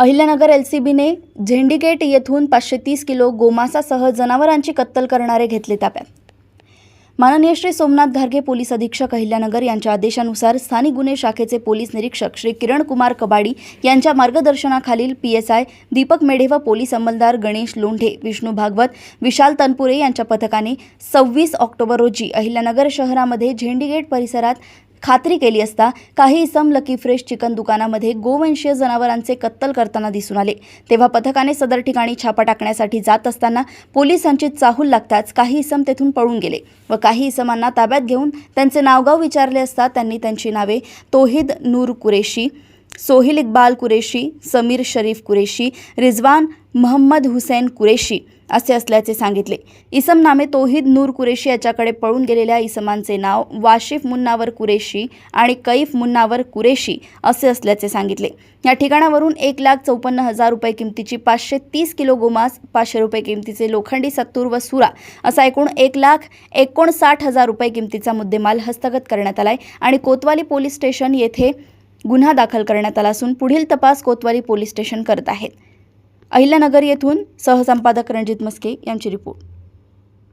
अहिल्यानगर एलसीबीने झेंडीगेट येथून 530 किलो गोमांसासह जनावरांची कत्तल करणारे घेतले ताब्यात। माननीय श्री सोमनाथ घारगे पोलीस अधीक्षक अहिल्यानगर यांच्या आदेशानुसार स्थानिक गुन्हे शाखेचे पोलीस निरीक्षक श्री किरण कुमार कबाडी यांच्या मार्गदर्शनाखालील PSI दीपक मेढे व पोलीस अंमलदार गणेश लोंढे, विष्णू भागवत, विशाल तनपुरे यांच्या पथकाने 26 ऑक्टोबर रोजी अहिल्यानगर शहरामध्ये झेंडीगेट परिसरात खात्री केली असता काही इसम लकी फ्रेश चिकन दुकानामध्ये गोवंशीय जनावरांचे कत्तल करताना दिसून आले। तेव्हा पथकाने सदर ठिकाणी छापा टाकण्यासाठी जात असताना पोलिसांची चाहूल लागताच काही इसम तेथून पळून गेले व काही इसमांना ताब्यात घेऊन त्यांचे नावगाव विचारले असता त्यांनी त्यांची नावे तौहीद नूर कुरेशी, सोहिल इक्बाल कुरेशी, समीर शरीफ कुरेशी, रिजवान मोहम्मद हुसैन कुरेशी असे असल्याचे सांगितले। इसम नामे तौहीद नूर कुरेशी याच्याकडे पळून गेलेल्या इसमांचे नाव वाशिफ मुन्नावर कुरेशी आणि कैफ मुन्नावर कुरेशी असे असल्याचे सांगितले। या ठिकाणावरून 1,54,000 रुपये किमतीची 530 किलो गोमांस, 500 रुपये किमतीचे लोखंडी सत्तूर व सुरा असा एकूण 1,59,000 रुपये किमतीचा मुद्देमाल हस्तगत करण्यात आलाय आणि कोतवाली पोलीस स्टेशन येथे गुन्हा दाखल करण्यात आला असून पुढील तपास कोतवाली पोलीस स्टेशन करत आहेत। अहिल्यानगर येथून सहसंपादक रणजित मस्के यांची रिपोर्ट।